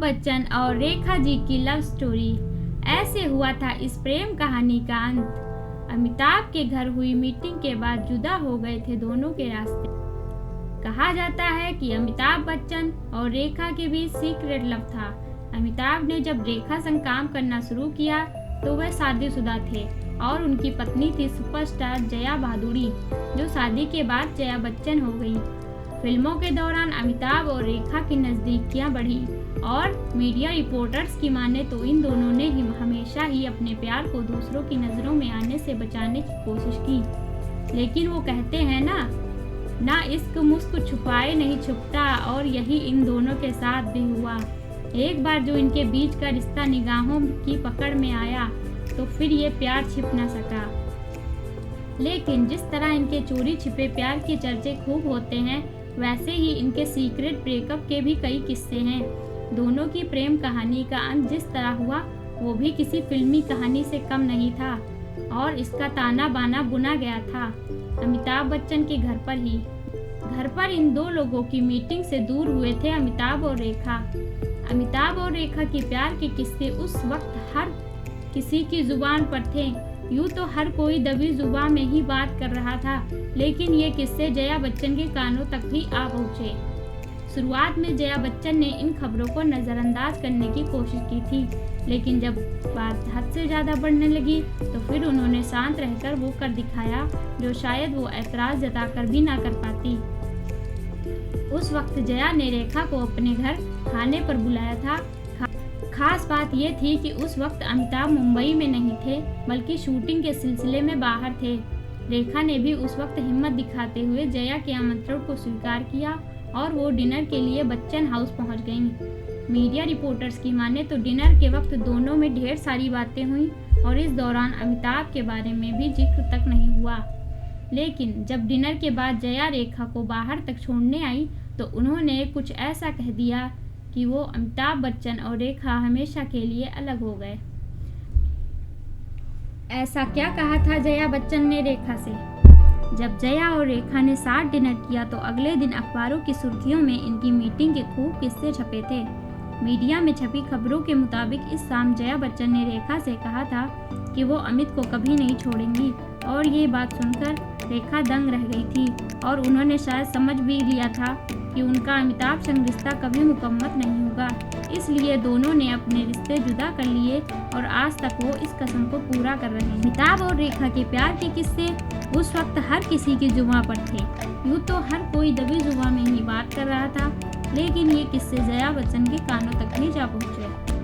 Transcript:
बच्चन और रेखा जी की love story. ऐसे हुआ था इस प्रेम कहानी का अंत। अमिताभ के घर हुई मीटिंग के बाद जुदा हो गए थे दोनों के रास्ते। कहा जाता है कि अमिताभ बच्चन और रेखा के बीच सीक्रेट लव था। अमिताभ ने जब रेखा संग काम करना शुरू किया तो वह शादीशुदा थे और उनकी पत्नी थी सुपरस्टार जया भादुड़ी, जो शादी के बाद जया बच्चन हो गई। फिल्मों के दौरान अमिताभ और रेखा की नजदीकियां बढ़ी और मीडिया रिपोर्टर्स की माने तो इन दोनों ने हमेशा ही अपने प्यार को दूसरों की नजरों में आने से बचाने की कोशिश की। लेकिन वो कहते हैं ना इश्क मुस्क छुपाए नहीं छुपता, और यही इन दोनों के साथ भी हुआ। एक बार जो इनके बीच का रिश्ता निगाहों की पकड़ में आया तो फिर ये प्यार छिप न सका। लेकिन जिस तरह इनके चोरी छिपे प्यार के चर्चे खूब होते हैं, वैसे ही इनके सीक्रेट ब्रेकअप के भी कई किस्से हैं। दोनों की प्रेम कहानी का अंत जिस तरह हुआ वो भी किसी फिल्मी कहानी से कम नहीं था, और इसका ताना बाना बुना गया था अमिताभ बच्चन के घर पर ही। घर पर इन दो लोगों की मीटिंग से दूर हुए थे अमिताभ और रेखा। अमिताभ और रेखा के प्यार के किस्से उस वक्त हर किसी की जुबान पर थे। यूँ तो हर कोई दबी जुबान में ही बात कर रहा था, लेकिन ये किस्से जया बच्चन के कानों तक भी आ पहुँचे। शुरुआत में जया बच्चन ने इन खबरों को नज़रअंदाज करने की कोशिश की थी, लेकिन जब बात हद से ज़्यादा बढ़ने लगी तो फिर उन्होंने शांत रहकर वो कर दिखाया जो शायद वो ऐतराज़ जताकर भी ना कर पाती। उस वक्त जया ने रेखा को अपने घर खाने पर बुलाया था। खास बात ये थी कि उस वक्त अमिताभ मुंबई में नहीं थे, बल्कि शूटिंग के सिलसिले में बाहर थे। रेखा ने भी उस वक्त हिम्मत दिखाते हुए जया के आमंत्रण को स्वीकार किया और वो डिनर के लिए बच्चन हाउस पहुंच गईं। मीडिया रिपोर्टर्स की माने तो डिनर के वक्त दोनों में ढेर सारी बातें हुई और इस दौरान अमिताभ के बारे में भी जिक्र तक नहीं हुआ। लेकिन जब डिनर के बाद जया रेखा को बाहर तक छोड़ने आई तो उन्होंने कुछ ऐसा कह दिया कि वो अमिताभ बच्चन और रेखा हमेशा के लिए अलग हो गए। ऐसा क्या कहा था जया बच्चन ने रेखा से? जब जया और रेखा ने साथ डिनर किया तो अगले दिन अखबारों की सुर्खियों में इनकी मीटिंग के खूब किस्से छपे थे। मीडिया में छपी खबरों के मुताबिक इस शाम जया बच्चन ने रेखा से कहा था कि वो अमित को कभी नहीं छोड़ेंगी, और ये बात सुनकर रेखा दंग रह गई थी और उन्होंने शायद समझ भी लिया था कि उनका अमिताभ संग रिश्ता कभी मुकम्मल नहीं होगा। इसलिए दोनों ने अपने रिश्ते जुदा कर लिए और आज तक वो इस कसम को पूरा कर रहे हैं। अमिताभ और रेखा के प्यार के किस्से उस वक्त हर किसी की जुबां पर थे। यूँ तो हर कोई दबी जुबां में ही बात कर रहा था, लेकिन ये किस्से जया बच्चन के कानों तक भी जा पहुँचे।